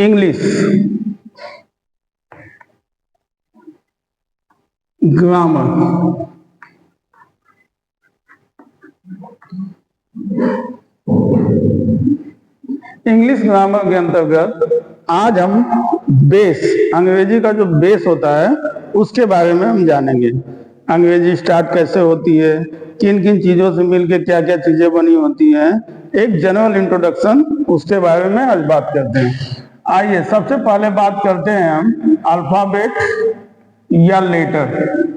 English grammar. English grammar के अंतर्गत आज हम बेस, अंग्रेजी का जो बेस होता है उसके बारे में हम जानेंगे। अंग्रेजी स्टार्ट कैसे होती है, किन किन चीज़ों से मिलकर क्या क्या चीज़ें बनी होती हैं, एक जनरल इंट्रोडक्शन उसके बारे में आज बात करते हैं। आइए सबसे पहले बात करते हैं हम अल्फ़ाबेट या लेटर।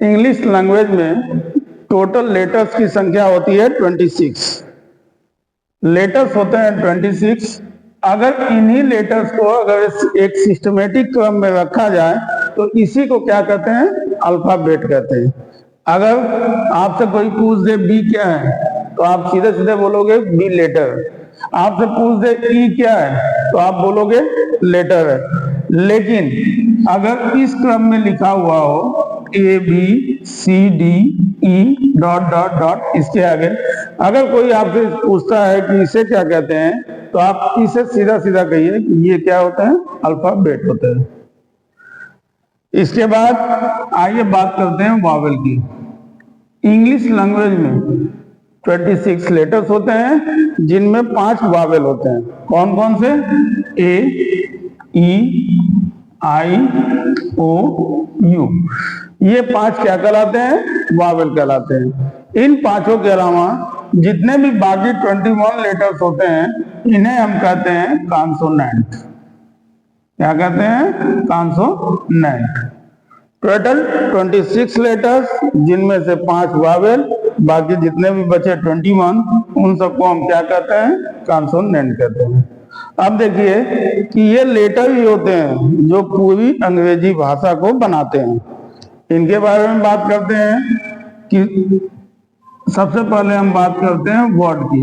इंग्लिश लैंग्वेज में टोटल लेटर्स की संख्या होती है 26। लेटर्स होते हैं 26। अगर इन्हीं लेटर्स को अगर एक सिस्टमेटिक क्रम में रखा जाए तो इसी को क्या कहते हैं, अल्फाबेट कहते हैं। अगर आपसे कोई पूछ दे बी क्या है तो आप सीधे सीधे बोलोगे बी लेटर। आपसे पूछ दे ई क्या है तो आप बोलोगे लेटर है। लेकिन अगर इस क्रम में लिखा हुआ हो A B C D E dot dot dot, इसके आगे अगर कोई आपसे पूछता है कि इसे क्या कहते हैं तो आप इसे सीधा सीधा कहिए कि ये क्या होता है, अल्फाबेट होता है। इसके बाद आइए बात करते हैं वावेल की। इंग्लिश लैंग्वेज में 26 लेटर्स होते हैं जिनमें 5 वावेल होते हैं। कौन कौन से? ए, ई, आई, ओ, यू। ये 5 क्या कहलाते हैं? वावेल कहलाते हैं। इन पांचों के अलावा जितने भी बाकी 21 लेटर्स होते हैं इन्हें हम कहते हैं कॉन्सोनेंट। क्या कहते हैं? कॉन्सोनेंट। टोटल 26 लेटर्स जिनमें से 5 वावेल, बाकी जितने भी बचे 21 उन सबको हम क्या कहते हैं? कॉन्सोनेंट कहते हैं। अब देखिए कि ये लेटर ही होते हैं जो पूरी अंग्रेजी भाषा को बनाते हैं। इनके बारे में बात करते हैं कि सबसे पहले हम बात करते हैं वर्ड की।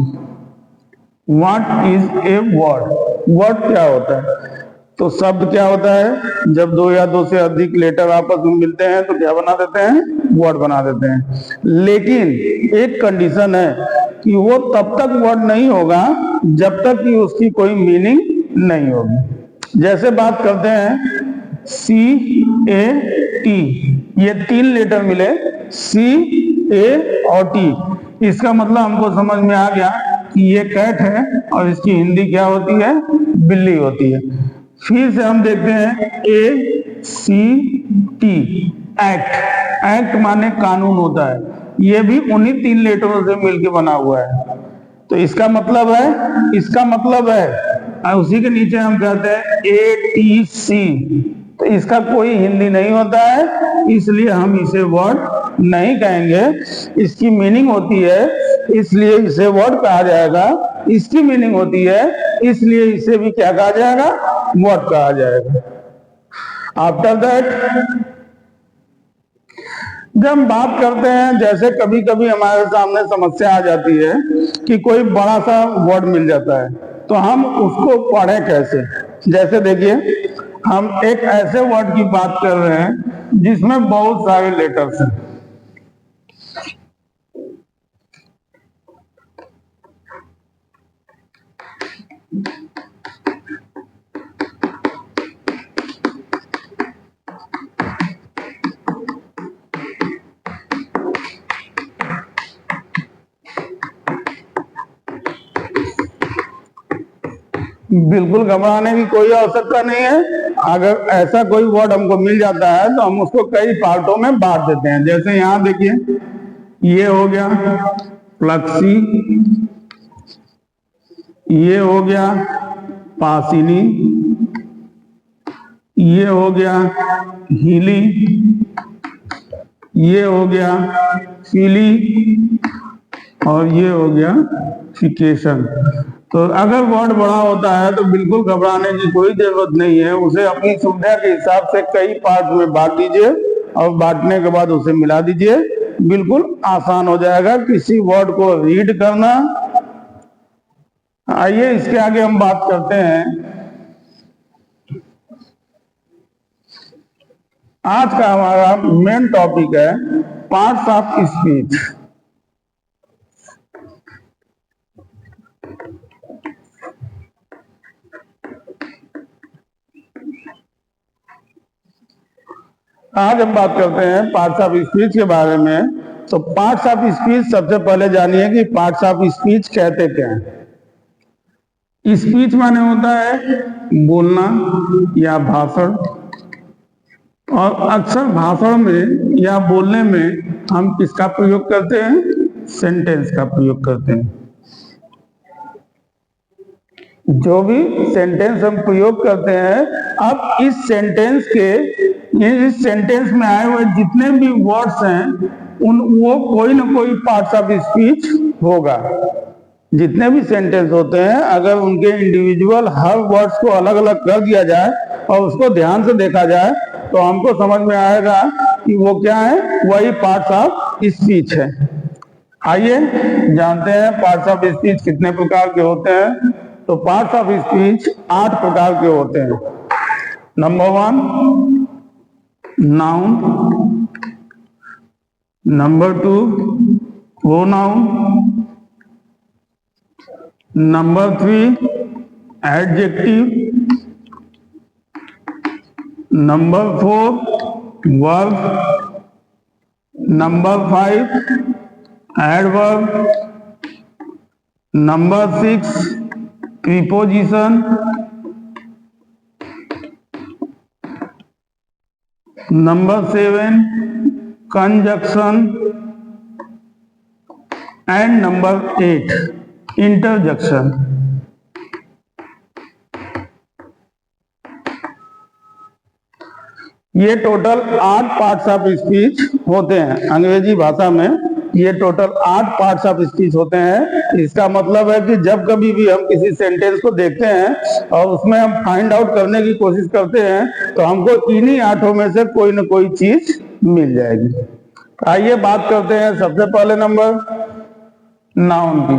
What is a word? Word क्या होता है? तो शब्द क्या होता है? जब 2 या 2 से अधिक लेटर आपस में मिलते हैं तो क्या बना देते हैं? वर्ड बना देते हैं। लेकिन एक कंडीशन है कि वो तब तक वर्ड नहीं होगा जब तक कि उसकी कोई मीनिंग नहीं होगी। जैसे बात करते हैं सी ए टी, ये 3 लेटर मिले सी ए और टी। इसका मतलब हमको समझ में आ गया कि ये कैट है और इसकी हिंदी क्या होती है? बिल्ली होती है। फिर से हम देखते हैं ए सी टी, एक्ट। एक्ट माने कानून होता है। ये भी उन्हीं 3 लेटरों से मिलकर बना हुआ है। तो इसका मतलब है उसी के नीचे हम कहते हैं ए टी सी। तो इसका कोई हिंदी नहीं होता है, इसलिए हम इसे वर्ड नहीं कहेंगे। इसकी मीनिंग होती है इसलिए इसे वर्ड कहा जाएगा। इसकी मीनिंग होती है इसलिए इसे भी क्या कहा जाएगा? वर्ड कहा जाएगा। आफ्टर दैट जब हम बात करते हैं, जैसे कभी कभी हमारे सामने समस्या आ जाती है कि कोई बड़ा सा वर्ड मिल जाता है तो हम उसको पढ़ें कैसे। जैसे देखिए हम एक ऐसे वर्ड की बात कर रहे हैं जिसमें बहुत सारे लेटर्स हैं। बिल्कुल घबराने की कोई आवश्यकता नहीं है। अगर ऐसा कोई वर्ड हमको मिल जाता है तो हम उसको कई पार्टों में बांट देते हैं। जैसे यहाँ देखिए ये हो गया फ्लक्सी, ये हो गया पासिनी, ये हो गया हीली, ये हो गया फीली और ये हो गया फिकेशन। तो अगर वर्ड बड़ा होता है तो बिल्कुल घबराने की कोई जरूरत नहीं है। उसे अपनी सुविधा के हिसाब से कई पार्ट में बांट दीजिए और बांटने के बाद उसे मिला दीजिए। बिल्कुल आसान हो जाएगा किसी वर्ड को रीड करना। आइए इसके आगे हम बात करते हैं। आज का हमारा मेन टॉपिक है पार्ट्स ऑफ स्पीच। आज हम बात करते हैं पार्ट्स ऑफ स्पीच के बारे में। तो पार्ट्स ऑफ स्पीच सबसे पहले जानिए कि पार्ट्स ऑफ स्पीच कहते क्या हैं। स्पीच माने होता है बोलना या भाषण, और अक्सर भाषण में या बोलने में हम किसका प्रयोग करते हैं? सेंटेंस का प्रयोग करते हैं। जो भी सेंटेंस हम प्रयोग करते हैं, अब इस सेंटेंस में आए हुए जितने भी वर्ड्स हैं वो कोई ना कोई पार्ट्स ऑफ स्पीच होगा। जितने भी सेंटेंस होते हैं, अगर उनके इंडिविजुअल हर वर्ड्स को अलग अलग कर दिया जाए और उसको ध्यान से देखा जाए तो हमको समझ में आएगा कि वो क्या है, वही पार्ट्स ऑफ स्पीच है। आइए जानते हैं पार्ट्स ऑफ स्पीच कितने प्रकार के होते हैं। तो पार्ट्स ऑफ स्पीच 8 प्रकार के होते हैं। Number 1 noun, number 2 pronoun, number 3 adjective, number 4 verb, number 5 adverb, number 6 preposition, number 7 conjunction and number 8 interjection. ये टोटल 8 पार्ट्स ऑफ स्पीच होते हैं। अंग्रेजी भाषा में ये टोटल 8 पार्ट्स ऑफ स्पीच होते हैं। इसका मतलब है कि जब कभी भी हम किसी सेंटेंस को देखते हैं और उसमें हम फाइंड आउट करने की कोशिश करते हैं तो हमको इन्हीं 8 में से कोई ना कोई चीज मिल जाएगी। आइए बात करते हैं सबसे पहले नंबर नाउन की।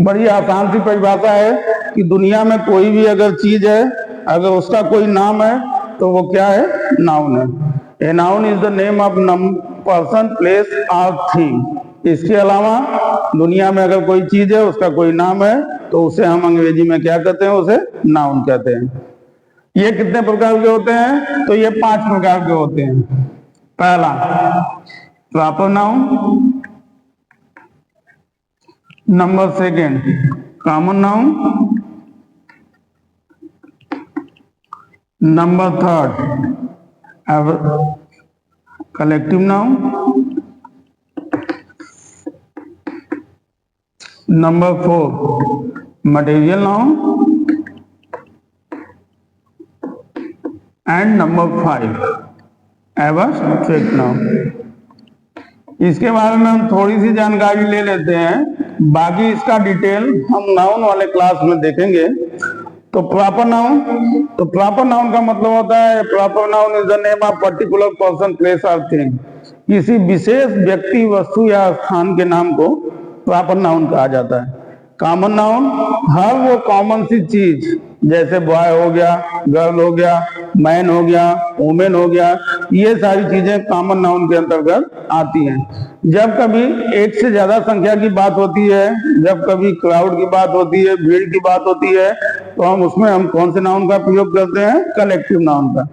बड़ी आसान सी परिभाषा है कि दुनिया में कोई भी अगर चीज है, अगर उसका कोई नाम है तो वो क्या है? नाउन है। A noun is the name of person, place और थिंग। इसके अलावा दुनिया में अगर कोई चीज है, उसका कोई नाम है, तो उसे हम अंग्रेजी में क्या कहते हैं? उसे नाउन कहते हैं। ये कितने प्रकार के होते हैं? तो ये 5 प्रकार के होते हैं। पहला proper noun, number 2 common noun, number 3 collective noun, number 4 material noun and number 5 abstract noun. इसके बारे में हम थोड़ी सी जानकारी ले लेते हैं, बाकी इसका डिटेल हम नाउन वाले क्लास में देखेंगे। तो प्रॉपर नाउन, तो प्रॉपर नाउन का मतलब होता है proper noun is the name of particular person, place और थिंग। किसी विशेष व्यक्ति, वस्तु या स्थान के नाम को प्रॉपर नाउन कहा जाता है। कॉमन नाउन हर वो कॉमन सी चीज, जैसे बॉय हो गया, गर्ल हो गया, मैन हो गया, वुमेन हो गया, ये सारी चीजें कॉमन नाउन के अंतर्गत आती हैं। जब कभी एक से ज्यादा संख्या की बात होती है, जब कभी क्राउड की बात होती है, भीड़ की बात होती है, तो हम उसमें कौन से नाउन का प्रयोग करते हैं? कलेक्टिव नाउन का।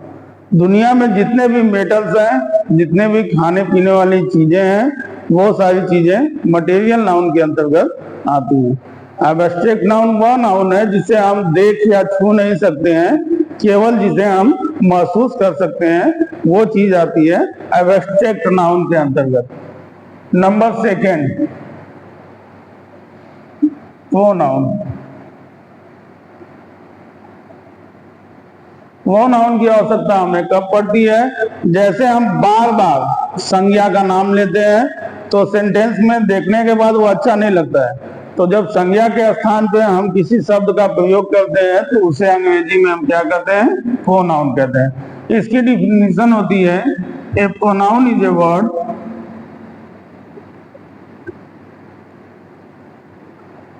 दुनिया में जितने भी मेटल्स हैं, जितने भी खाने पीने वाली चीजें हैं, वो सारी चीजें मटेरियल नाउन के अंतर्गत आती हैं। एब्स्ट्रैक्ट नाउन वह नाउन है जिसे हम देख या छू नहीं सकते हैं, केवल जिसे हम महसूस कर सकते हैं, वो चीज आती है एब्स्ट्रैक्ट नाउन के अंतर्गत। Number 2 pronoun. प्रोनाउन की आवश्यकता हमें कब पड़ती है? जैसे हम बार बार संज्ञा का नाम लेते हैं तो सेंटेंस में देखने के बाद वो अच्छा नहीं लगता है। तो जब संज्ञा के स्थान पे हम किसी शब्द का प्रयोग करते हैं तो उसे अंग्रेजी में हम क्या कहते हैं? प्रोनाउन कहते हैं। इसकी डिफिनीशन होती है a pronoun is a word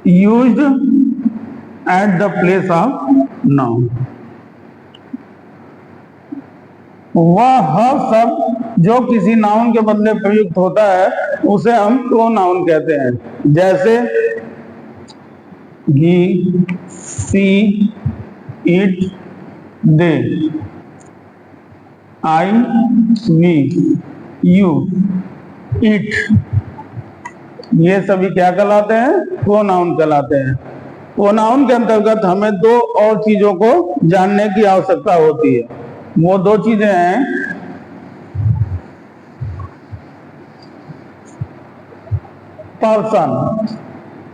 used at the place of noun. वह हर शब्द जो किसी नाउन के बदले प्रयुक्त होता है उसे हम प्रोनाउन कहते हैं। जैसे he, she, it, they, I we you it, ये सभी क्या कहलाते हैं? प्रोनाउन कहलाते हैं। प्रोनाउन के अंतर्गत हमें दो और चीजों को जानने की आवश्यकता होती है। वो दो चीजें हैं, पर्सन।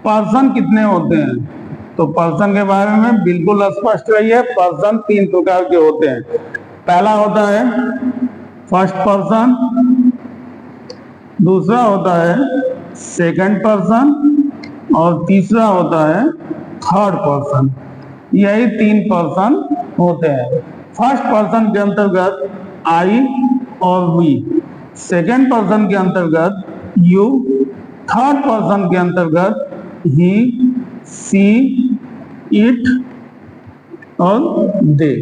पर्सन कितने होते हैं? तो पर्सन के बारे में बिल्कुल स्पष्ट रहिए। पर्सन तीन प्रकार के होते हैं। पहला होता है फर्स्ट पर्सन, दूसरा होता है सेकंड पर्सन और तीसरा होता है थर्ड पर्सन। यही तीन पर्सन होते हैं। फर्स्ट पर्सन के अंतर्गत आई और वी, सेकंड पर्सन के अंतर्गत यू, थर्ड पर्सन के अंतर्गत ही, सी, इट और दे।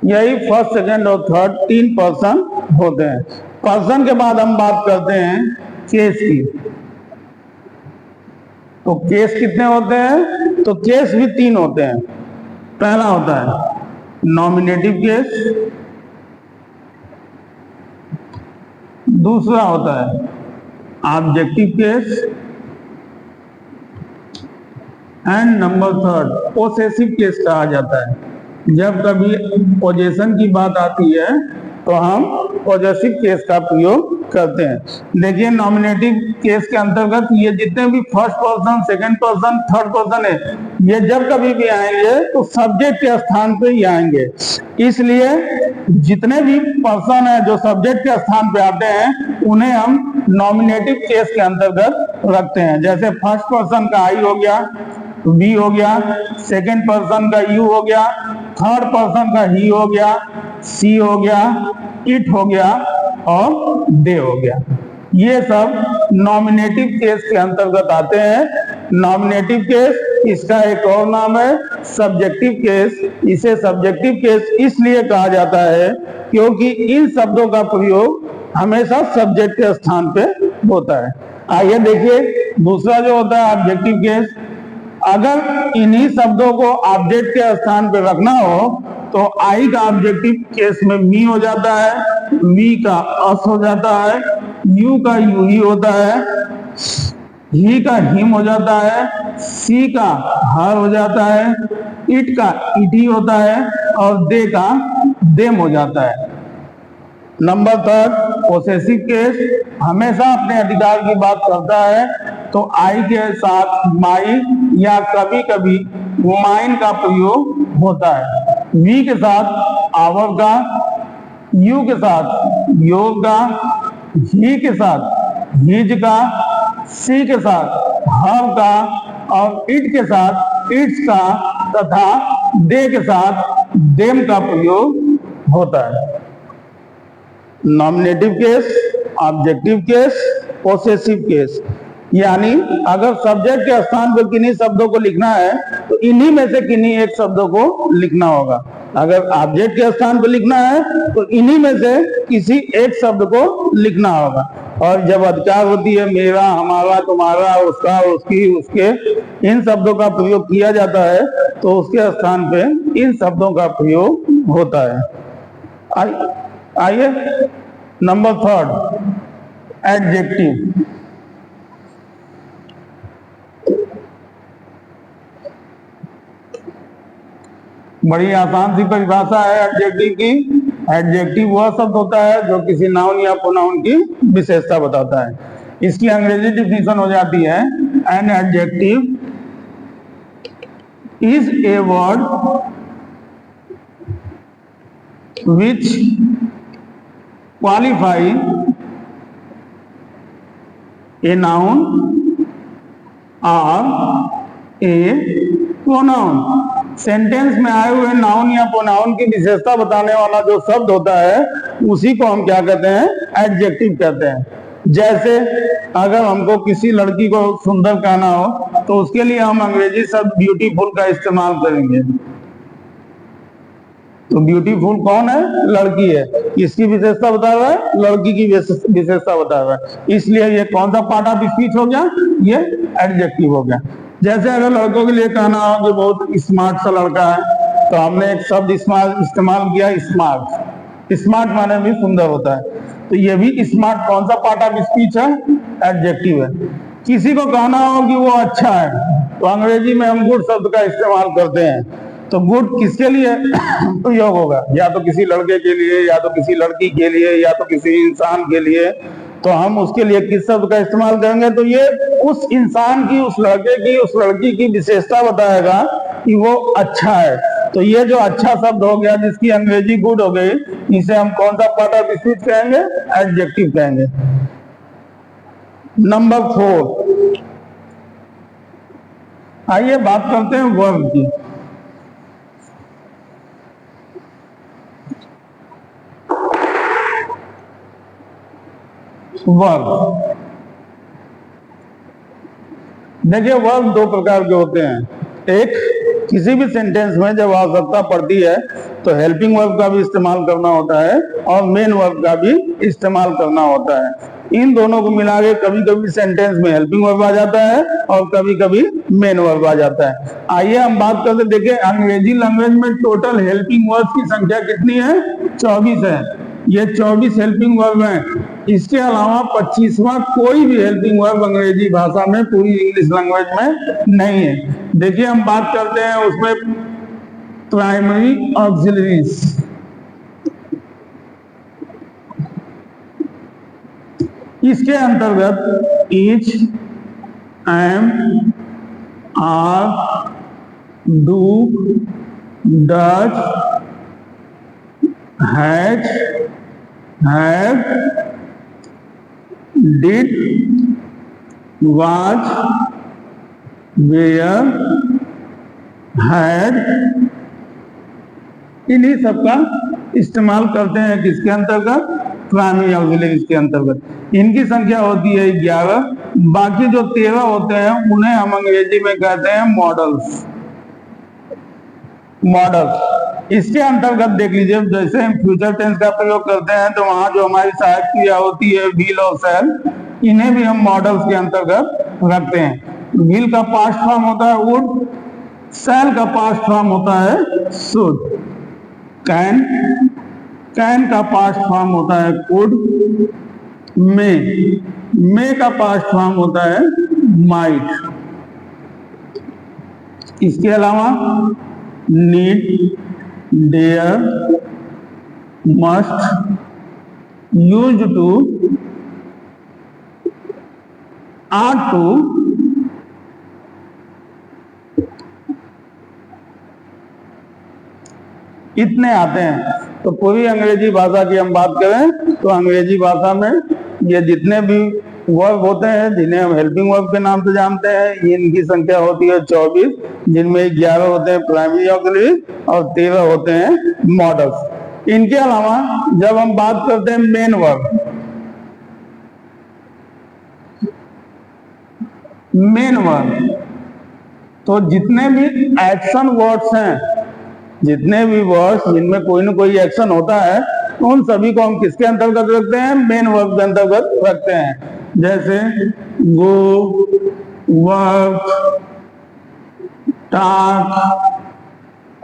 यही फर्स्ट, सेकंड और थर्ड तीन पर्सन होते हैं। पर्सन के बाद हम बात करते हैं केस की। तो केस कितने होते हैं? तो केस भी तीन होते हैं। पहला होता है नॉमिनेटिव केस, दूसरा होता है objective case and number third possessive case कहा जाता है। जब कभी पोजेशन की बात आती है तो हम पॉजिटिव केस का प्रयोग करते हैं। देखिए नॉमिनेटिव केस के अंतर्गत ये जितने भी first person, second person, third person है, ये जब कभी भी आएंगे तो सब्जेक्ट के स्थान पे ही आएंगे। इसलिए जितने भी पर्सन है जो सब्जेक्ट के स्थान पे आते हैं उन्हें हम नॉमिनेटिव केस के अंतर्गत रखते हैं। जैसे फर्स्ट पर्सन का आई हो गया, बी हो गया, सेकंड पर्सन का यू हो गया, थर्ड पर्सन का ही हो गया, सी हो गया, इट हो गया और दे हो गया। ये सब नॉमिनेटिव केस के अंतर्गत आते हैं। नॉमिनेटिव केस, इसका एक और नाम है सब्जेक्टिव केस। इसे सब्जेक्टिव केस इसलिए कहा जाता है क्योंकि इन शब्दों का प्रयोग हमेशा सब्जेक्ट के स्थान पे होता है। आइए देखिए दूसरा जो होता है ऑब्जेक्टिव केस। अगर इन्हीं शब्दों को ऑब्जेक्ट के स्थान पे रखना हो तो आई का ऑब्जेक्टिव केस में मी हो जाता है, वी का अस हो जाता है, यू का यू ही होता है, ही का हिम हो जाता है, सी का हर हो जाता है, इट का इट ही होता है और दे का देम हो जाता है। नंबर थर्ड पोसेसिव केस हमेशा अपने अधिकार की बात करता है तो आई के साथ माई या कभी कभी माइन का प्रयोग होता है। वी के साथ आवर का, यू के साथ योग का, ही के साथ हिज का, सी के साथ हर का और इट के साथ इट्स का तथा दे के साथ देम का प्रयोग होता है। Nominative case, objective case, possessive case. यानी अगर सब्जेक्ट के स्थान पर किन्हीं शब्दों को लिखना है तो इन्हीं में से किन्हीं एक शब्दों को लिखना होगा। अगर ऑब्जेक्ट के स्थान पर लिखना है तो इन्हीं में से किसी एक शब्द को लिखना होगा। और जब अधिकार होती है मेरा, हमारा, तुम्हारा, उसका, उसकी, उसके, इन शब्दों का प्रयोग किया जाता है तो उसके स्थान पे इन शब्दों का प्रयोग होता है। आइए नंबर थर्ड एडजेक्टिव। बड़ी आसान सी परिभाषा है एडजेक्टिव की। एडजेक्टिव वह शब्द होता है जो किसी नाउन या प्रोनाउन की विशेषता बताता है। इसकी अंग्रेजी डिफिनेशन हो जाती है an adjective is a word which qualify a noun or a pronoun। Sentence में आए हुए नाउन या प्रोनाउन की विशेषता बताने वाला जो शब्द होता है उसी को हम क्या कहते हैं? एडजेक्टिव कहते हैं। जैसे अगर हमको किसी लड़की को सुंदर कहना हो तो उसके लिए हम अंग्रेजी शब्द ब्यूटीफुल का इस्तेमाल करेंगे। तो ब्यूटीफुल कौन है? लड़की है। किसकी विशेषता बता रहा है? लड़की की विशेषता बता रहा है। इसलिए ये कौन सा पार्ट ऑफ स्पीच हो गया? ये एडजेक्टिव हो गया। जैसे अगर लड़कों के लिए कहना हो कि बहुत स्मार्ट सा लड़का है तो हमने एक शब्द इस्तेमाल किया स्मार्ट। स्मार्ट माने भी सुंदर होता है, तो ये भी स्मार्ट कौन सा पार्ट ऑफ स्पीच है? एडजेक्टिव है। किसी को कहना हो कि वो अच्छा है, तो अंग्रेजी में हम गुड शब्द का इस्तेमाल करते हैं। तो गुड किसके लिए प्रयोग होगा? या तो किसी लड़के के लिए, या तो किसी लड़की के लिए, या तो किसी इंसान के लिए। तो हम उसके लिए किस शब्द का इस्तेमाल करेंगे? तो ये उस इंसान की, उस लड़के की, उस लड़की की विशेषता बताएगा कि वो अच्छा है। तो ये जो अच्छा शब्द हो गया, जिसकी अंग्रेजी गुड हो गई, इसे हम कौन सा पार्ट ऑफ स्पीच कहेंगे? एडजेक्टिव कहेंगे। नंबर 4, आइए बात करते हैं वर्ब की। वर्ब, देखिए वर्ब दो प्रकार के होते हैं। एक, किसी भी सेंटेंस में जब आवश्यकता पड़ती है तो हेल्पिंग वर्ब का भी इस्तेमाल करना होता है और मेन वर्ब का भी इस्तेमाल करना होता है। इन दोनों को मिला के कभी कभी सेंटेंस में हेल्पिंग वर्ब आ जाता है और कभी कभी मेन वर्ब आ जाता है। आइए हम बात करते, देखिए अंग्रेजी लैंग्वेज में टोटल हेल्पिंग वर्ब की संख्या कितनी है? 24 है। ये 24 हेल्पिंग वर्ब हैं। इसके अलावा 25वां कोई भी हेल्पिंग वर्ब अंग्रेजी भाषा में, पूरी इंग्लिश लैंग्वेज में नहीं है। देखिए हम बात करते हैं उसमें प्राइमरी ऑक्सिलरीज। इसके अंतर्गत is, am, are, do, does, has, have, did, was, were, had, इन्हीं सब का इस्तेमाल करते हैं। किसके अंतर्गत? प्राइमरी ऑक्सिलरीज के अंतर्गत। इनकी संख्या होती है 11। बाकी जो 13 होते हैं उन्हें हम अंग्रेजी में कहते हैं मॉडल्स। मॉडल्स, इसके अंतर्गत देख लीजिए, जैसे हम फ्यूचर टेंस का प्रयोग करते हैं तो वहां जो हमारी सहायक क्रिया होती है विल और शैल, इन्हें भी हम मॉडल्स के अंतर्गत रखते हैं। विल का पास्ट फॉर्म होता है वुड, शैल का पास्ट फॉर्म होता है शुड, कैन, कैन का पास्ट फॉर्म होता है कुड, मे का पास्ट फॉर्म होता है माइट। इसके अलावा need, dare, must, use to, ought to, इतने आते हैं। तो पूरी अंग्रेजी भाषा की हम बात करें तो अंग्रेजी भाषा में ये जितने भी वर्ब होते हैं, जिन्हें हम हेल्पिंग वर्ब के नाम से जानते हैं, इनकी संख्या होती है 24, जिनमें 11 होते हैं प्राइमरी ऑक्सिलरी और 13 होते हैं मॉडल्स। इनके अलावा जब हम बात करते हैं मेन वर्ब, मेन वर्ब, तो जितने भी एक्शन वर्ड्स हैं, जितने भी वर्ड्स जिनमें कोई ना कोई एक्शन होता है, तो उन सभी को हम किसके अंतर्गत रखते हैं? मेन वर्ब के अंतर्गत रखते हैं। जैसे गो, वर्क, टॉक,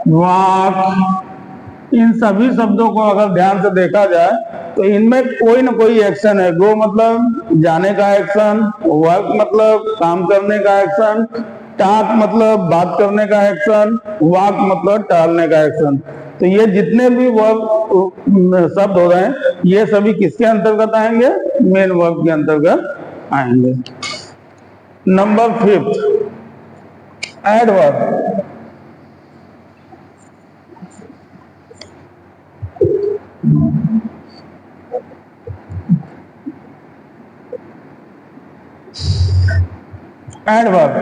वॉक, इन सभी शब्दों को अगर ध्यान से देखा जाए तो इनमें कोई ना कोई एक्शन है। गो मतलब जाने का एक्शन, वर्क मतलब काम करने का एक्शन, टॉक मतलब बात करने का एक्शन, वॉक मतलब टहलने का एक्शन। तो ये जितने भी वर्ब शब्द हो रहे हैं, ये सभी किसके अंतर्गत आएंगे? मेन वर्ब के अंतर्गत आएंगे। Number 5, adverb. एडवर्ब,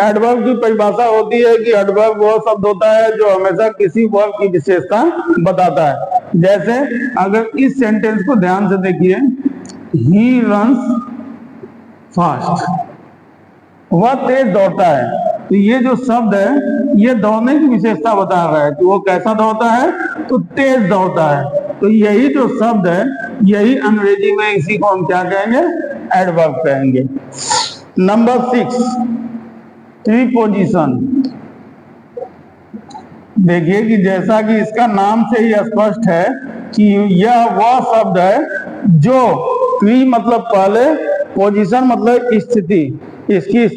एडवर्ब की परिभाषा होती है कि एडवर्ब वो शब्द होता है जो हमेशा किसी वर्ब की विशेषता बताता है। जैसे अगर इस सेंटेंस को ध्यान से देखिए, ही रन्स फास्ट, वह तेज दौड़ता है। तो ये जो शब्द है ये दौड़ने की विशेषता बता रहा है कि वो कैसा दौड़ता है, तो तेज दौड़ता है। तो यही जो शब्द है, यही अंग्रेजी में इसी को हम क्या कहेंगे? एडवर्ब कहेंगे। Number 6, preposition. देखिए कि जैसा कि इसका नाम से ही स्पष्ट है कि यह वह शब्द है जो प्री मतलब पहले, पोजीशन मतलब स्थिति, इसकी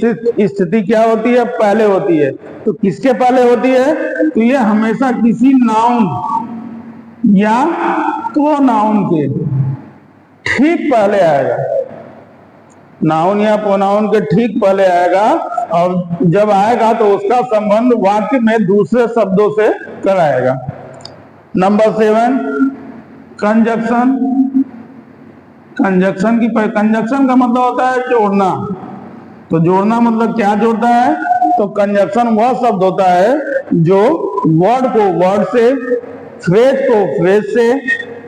स्थिति क्या होती है, पहले होती है। तो किसके पहले होती है, तो यह हमेशा किसी नाउन या प्रोनाउन के ठीक पहले आएगा, नाउन या प्रोनाउन के ठीक पहले आएगा, और जब आएगा तो उसका संबंध वाक्य में दूसरे शब्दों से कराएगा। Number 7, conjunction. कंजक्शन का मतलब होता है जोड़ना। तो जोड़ना मतलब क्या जोड़ता है, तो कंजक्शन वह शब्द होता है जो वर्ड को वर्ड से, फ्रेज को फ्रेज से,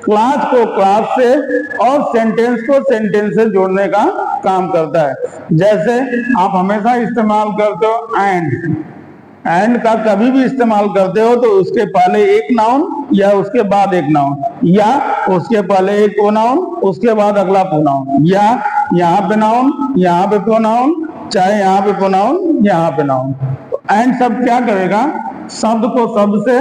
क्लास को क्लास से और सेंटेंस को सेंटेंस से जोड़ने का काम करता है। जैसे आप हमेशा इस्तेमाल करते हो एंड का कभी भी इस्तेमाल करते हो तो उसके पहले एक नाउन या उसके बाद एक नाउन, या उसके पहले एक प्रोनाउन उसके बाद अगला प्रोनाउन, या यहाँ पे नाउन यहाँ पे प्रोनाउन, चाहे यहाँ पे प्रोनाउन यहाँ पे नाउन। तो एंड शब्द क्या करेगा, शब्द को शब्द से,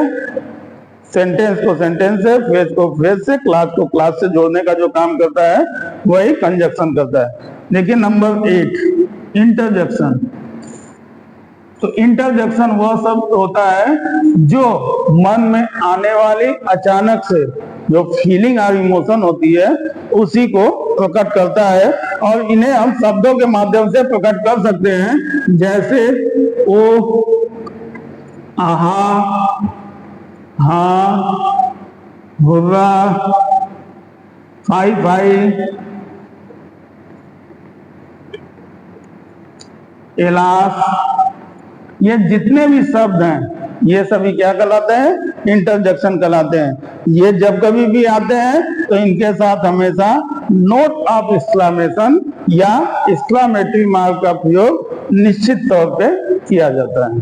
सेंटेंस को सेंटेंस से, फ्रेज को फ्रेज से, क्लास को क्लास से जोड़ने का जो काम करता है वही कंजक्शन करता है। देखिए नंबर 8, इंटरजेक्शन। तो इंटरजेक्शन वह शब्द होता है जो मन में आने वाली अचानक से जो फीलिंग और इमोशन होती है उसी को प्रकट करता है, और इन्हें हम शब्दों के माध्यम से प्रकट कर सकते हैं। जैसे ओ, आहा, हाँ, हुर्रा, फाई फाई, एलास, ये जितने भी शब्द हैं ये सभी क्या कहलाते हैं, इंटरजेक्शन कहलाते हैं। ये जब कभी भी आते हैं तो इनके साथ हमेशा नोट ऑफ एक्सक्लेमेशन या एक्सक्लेमेटरी मार्क का प्रयोग निश्चित तौर पे किया जाता है।